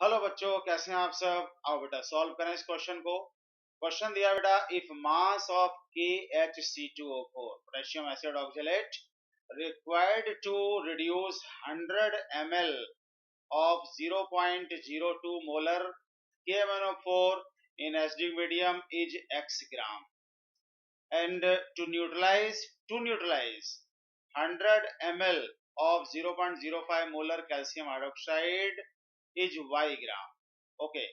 Hello बच्चों, कैसे हैं आप सब। आओ बेटा सॉल्व करें इस क्वेश्चन को। क्वेश्चन दिया बेटा, if mass of KHC2O4 potassium acid oxalate required to reduce 100 ml of 0.02 molar KMnO4 in acidic medium is x gram, and to neutralize 100 ml of 0.05 molar calcium hydroxide is y gram. Okay,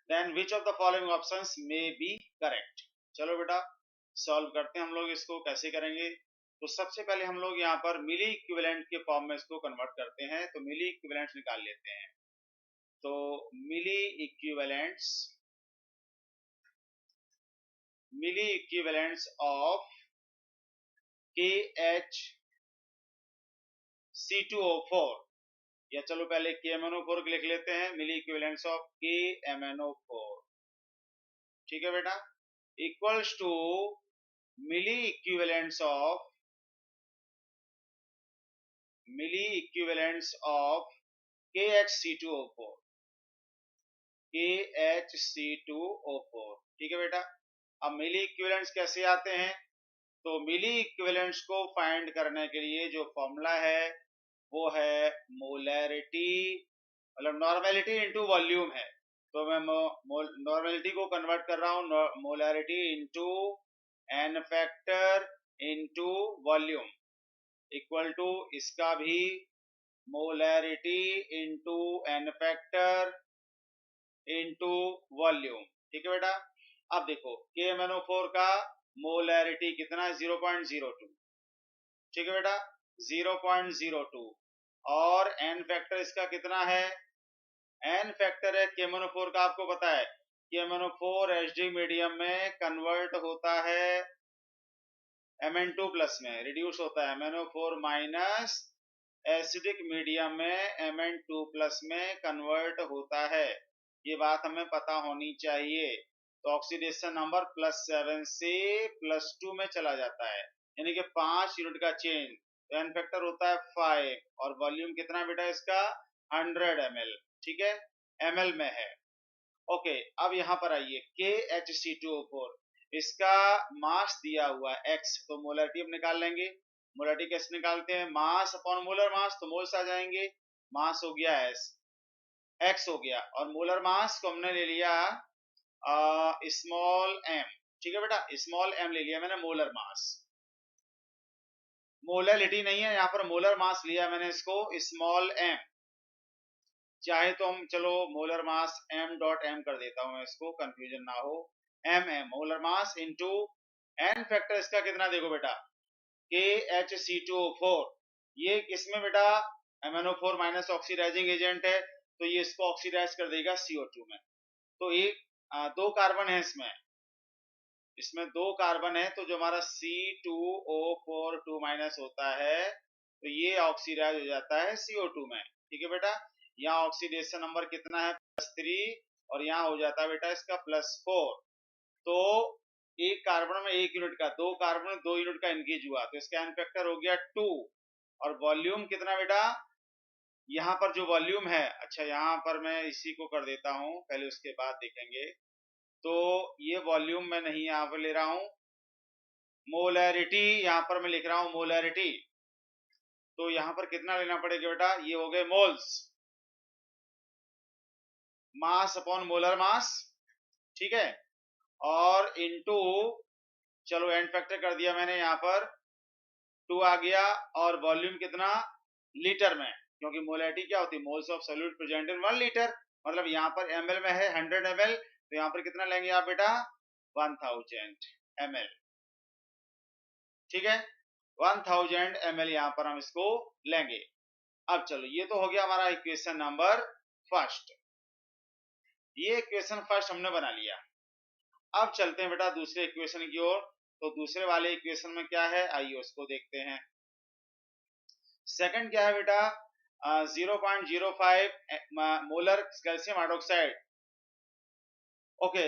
then which of the following options may be correct? चलो बेटा solve करते हैं हम लोग। इसको कैसे करेंगे? तो सबसे पहले हम लोग यहाँ पर मिली इक्विवेलेंट के फॉर्म में इसको कन्वर्ट करते हैं। तो मिली इक्विवेलेंट्स निकाल लेते हैं। तो मिली इक्विवेलेंट्स ऑफ KHC2O4, या चलो पहले KMnO4 लिख लेते हैं। मिली इक्विवेलेंट्स ऑफ KMnO4, ठीक है बेटा, equals to milliequivalents of KHC2O4, ठीक है बेटा। अब मिली इक्विवेलेंट्स कैसे आते हैं? तो मिली इक्विवेलेंट्स को फाइंड करने के लिए जो फॉर्मूला है वो है मोलैरिटी, मतलब नॉर्मेलिटी इनटू वॉल्यूम है। तो मैं नॉर्मेलिटी को कन्वर्ट कर रहा हूँ molarity into n factor into volume, equal to इसका भी molarity into n factor into volume, ठीक है बेटा। अब देखो KMnO4 का मोलैरिटी कितना है? 0.02, ठीक है बेटा, 0.02। और एन फैक्टर इसका कितना है? एन फैक्टर है KMnO4 का, आपको पता है KMnO4 एसिडिक मीडियम में कन्वर्ट होता है Mn2 प्लस में, रिड्यूस होता है MnO4 माइनस, एसिडिक मीडियम में Mn2 प्लस में कन्वर्ट होता है। ये बात हमें पता होनी चाहिए। तो ऑक्सीडेशन नंबर +7 से +2 में चला जाता है, यानी कि 5 यूनिट का चेंज। तो एन फैक्टर होता है 5, और वॉल्यूम कितना बेटा इसका? 100 ml, ठीक है, ml में है। ओके, अब यहाँ पर आइए KHC2O4, इसका मास दिया हुआ है x, तो मोलरिटी हम निकाल लेंगे। मोलरिटी कैसे निकालते हैं? मास अपॉन मोलर मास, तो मोल्स आ जाएंगे। मास हो गया x हो गया, और मोलर मास को हमने ले लिया स्मॉल m, ठीक है बेटा, स्मॉल m ले लिया मैंने मोलर मास। मोलरिटी नहीं है यहाँ पर, मोलर मास लिया मैंने इसको स्मॉल m। चाहे तो हम चलो मोलर मास m.m कर देता हूं मैं, इसको कंफ्यूजन ना हो। mm molar mass into n factor इसका कितना देखो बेटा, KHC2O4, ये किसमें बेटा? MnO4 माइनस ऑक्सीडाइजिंग एजेंट है, तो ये इसको ऑक्सीडाइज कर देगा CO2 में। तो एक दो कार्बन है इसमें दो कार्बन है, तो जो हमारा C2O4 2 माइनस होता है, तो ये ऑक्सीडाइज हो जाता है CO2 में, ठीक है बेटा। यहाँ ऑक्सीडेशन नंबर कितना है? +3, और यहाँ हो जाता है बेटा इसका +4। तो एक कार्बन में 1 यूनिट का, दो कार्बन में 2 यूनिट का इंक्रीज हुआ, तो इसका एन फैक्टर हो गया 2। और वॉल्यूम कितना बेटा? यहाँ पर जो वॉल्यूम है, अच्छा यहाँ पर मैं इसी को कर देता हूँ पहले, उसके बाद देखेंगे। तो ये वॉल्यूम मैं नहीं यहाँ पर ले रहा हूँ, मोलैरिटी यहाँ पर मैं लिख रहा हूँ मोलैरिटी। तो यहाँ पर कितना लेना पड़ेगा बेटा? ये हो गए moles, mass upon molar mass, ठीक है, और इनटू, चलो एन फैक्टर कर दिया मैंने, यहाँ पर 2 आ गया, और वॉल्यूम कितना? लीटर में, क्योंकि मोलैरिटी क्या होती है? Moles of solute present in 1 litre, मतलब यहाँ पर ml में है 100 ml, तो यहाँ पर कितना लेंगे आप बेटा? 1000 ml, ठीक है, 1000 ml यहाँ पर हम इसको लेंगे। अब चलो, ये तो हो गया हमारा इक्वेशन नंबर फर्स्ट। ये इक्वेशन फर्स्ट हमने बना लिया। अब चलते हैं बेटा दूसरे इक्वेशन की ओर। तो दूसरे वाले इक्वेशन में क्या है, आइए उसको देखते हैं। सेकंड क्या है बेटा? 0.05 मोलर कैल्शियम हाइड्रोक्साइड। ओके,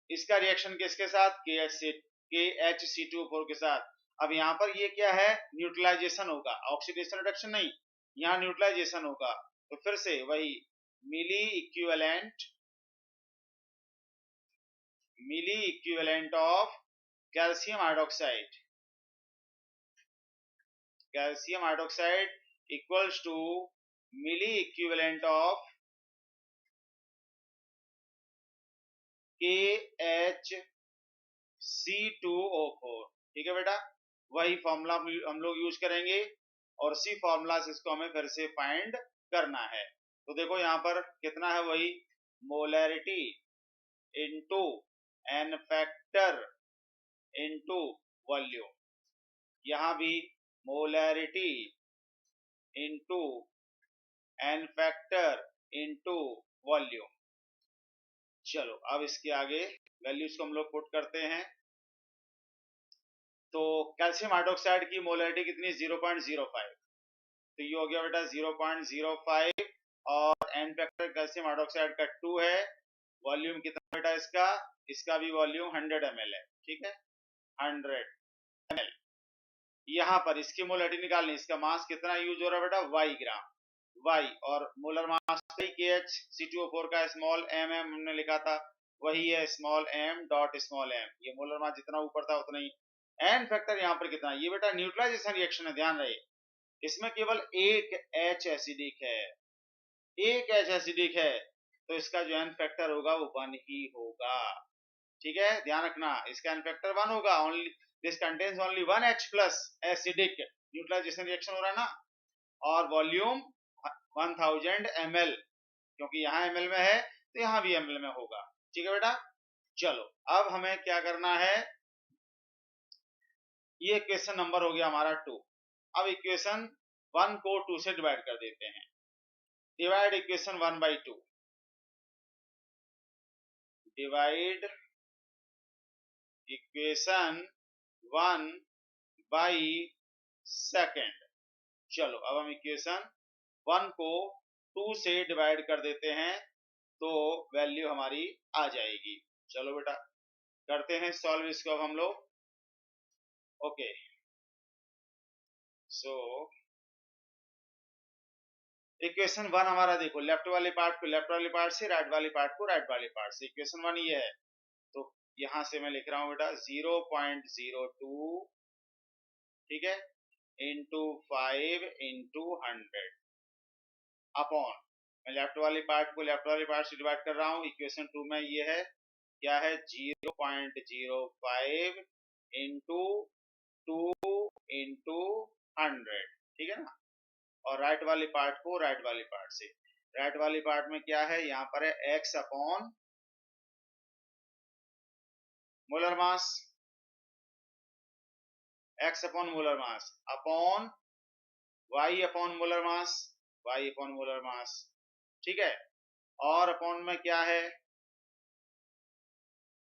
इसका रिएक्शन किसके साथ? KHC2O4 के साथ। अब यहाँ पर ये क्या है? न्यूट्रलाइजेशन होगा, ऑक्सीडेशन रिडक्शन नहीं, यहाँ न्यूट्रलाइजेशन होगा। तो फिर से वही milli equivalent of calcium hydroxide equals to milli equivalent of KHC2O4। ठीक है बेटा, वही फॉर्मूला हम लोग यूज करेंगे और उसी फॉर्मूला से इसको हमें फिर से फाइंड करना है। तो देखो यहाँ पर कितना है, वही molarity into n factor into volume. यहाँ भी molarity into n factor into volume. चलो अब इसके आगे वैल्यूज को हम लोग पुट करते हैं। तो कैल्शियम हाइड्रोक्साइड की मोलैरिटी कितनी, 0.05। तो ये हो गया बेटा 0.05 और एन फैक्टर कैल्शियम हाइड्रोक्साइड का 2 है। वॉल्यूम कितना बेटा इसका भी वॉल्यूम 100 ml है। ठीक है, 100 ml। यहाँ पर इसकी मोलैरिटी निकालनी, इसका मास कितना यूज हो रहा है बेटा, y ग्राम, y, और मोलर मास KHC2O4 का स्मॉल m हमने लिखा था, वही है small m dot small m। ये मोलर मास जितना ऊपर था उतना ही। एन फैक्टर यहाँ पर कितना, ये बेटा न्यूट्रलाइजेशन रिएक्शन है, ध्यान रहे, इसमें केवल एक H एसिडिक है, एक H एसिडिक है, तो इसका जो एन फैक्टर होगा वो 1 ही होगा। ठीक है, ध्यान रखना, इसका एन फैक्टर 1 होगा। Only this contains only 1 H plus acidic, neutralisation reaction हो रहा है ना। और वॉल्यूम 1000 ml, क्योंकि यहाँ ml में है तो यहाँ भी ml में होगा। ठीक है बेटा, चलो अब हमें क्या करना है, ये इक्वेशन नंबर हो गया हमारा 2। अब इक्वेशन 1 को 2 से डिवाइड कर देते हैं। Divide equation 1 by 2, divide equation 1 by 2। चलो अब हम इक्वेशन 1 को 2 से डिवाइड कर देते हैं तो वैल्यू हमारी आ जाएगी। चलो बेटा करते हैं सॉल्व इसको अब हम लोग। ओके, सो इक्वेशन 1 हमारा देखो, लेफ्ट वाले पार्ट को लेफ्ट वाले पार्ट से, राइट वाले पार्ट को राइट वाले पार्ट से। इक्वेशन 1 ये है, तो यहां से मैं लिख रहा हूं बेटा 0.02, ठीक है, इंटू 5 इंटू 100 अपॉन, मैं लेफ्ट वाले पार्ट को लेफ्ट वाले पार्ट से डिवाइड कर रहा हूं। इक्वेशन 2 में ये है, क्या है, 0.05 इंटू 2 इंटू 100। ठीक है ना, और राइट वाले पार्ट को राइट वाले पार्ट से। राइट वाले पार्ट में क्या है, यहाँ पर है x upon molar mass, x upon molar mass upon y upon molar mass, y upon molar mass. ठीक है, और अपॉन में क्या है,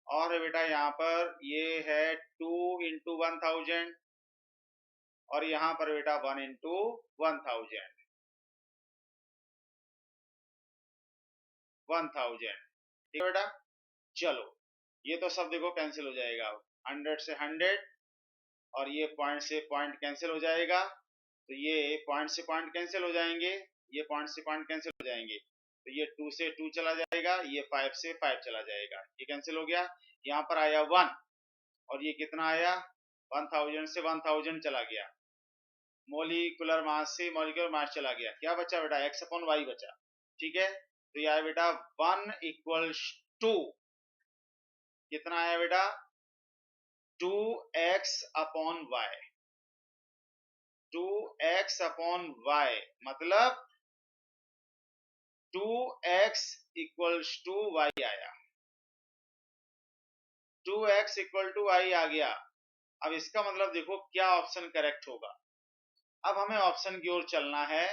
और बेटा यहाँ पर ये है 2 इंटू 1000 और यहाँ पर बेटा 1 इंटू 1000। ठीक है बेटा, चलो ये तो सब देखो कैंसिल हो जाएगा, 100 से 100 और ये पॉइंट से पॉइंट कैंसिल हो जाएगा, तो ये पॉइंट से पॉइंट कैंसिल हो जाएंगे, ये पॉइंट से पॉइंट कैंसिल हो जाएंगे, तो ये 2 से 2 चला जाएगा, ये 5 से 5 चला जाएगा, ये कैंसिल हो गया। यहाँ पर आया 1 और ये कितना आया, 1000 से 1000 चला गया, मोलिकुलर मास से मोलिकुलर मास चला गया, क्या बचा बेटा, x अपॉन y बचा। ठीक है, तो यह आया बेटा 1 इक्वल्स टू, कितना आया बेटा, 2x upon y, 2x upon y मतलब 2x इक्वल्स टू y आया, 2x इक्वल टू y आ गया। अब इसका मतलब देखो क्या ऑप्शन करेक्ट होगा। अब हमें ऑप्शन की ओर चलना है,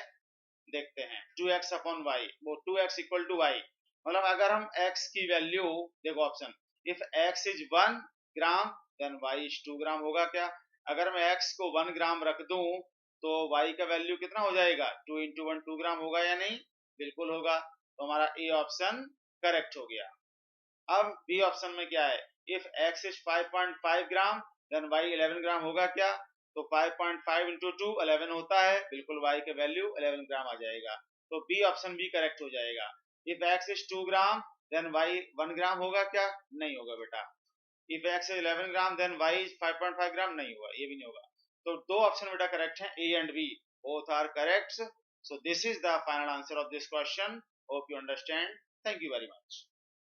देखते हैं 2x अपॉन y, वो 2x इक्वल टू y मतलब अगर हम x की वैल्यू देखो, option if x is 1 gram then y is 2 gram होगा क्या। अगर मैं x को 1 ग्राम रख दूं तो y का वैल्यू कितना हो जाएगा, 2 इंटू 1 2 ग्राम होगा या नहीं, बिल्कुल होगा। तो हमारा ए ऑप्शन करेक्ट हो गया। अब बी ऑप्शन में क्या है, if x is 5.5 gram then y 11 gram होगा क्या, तो 5.5 इंटू 2 11 होता है, बिल्कुल y के वैल्यू 11 ग्राम आ जाएगा, तो बी ऑप्शन भी करेक्ट हो जाएगा। If x is 2 gram then y 1 gram होगा क्या? नहीं होगा बेटा. If x is 11 gram then y is 5.5 gram, नहीं होगा, ये भी नहीं होगा. तो दो ऑप्शन बेटा करेक्ट हैं, A and B, both are correct. So this is the final answer of this question. Hope you understand. Thank you very much.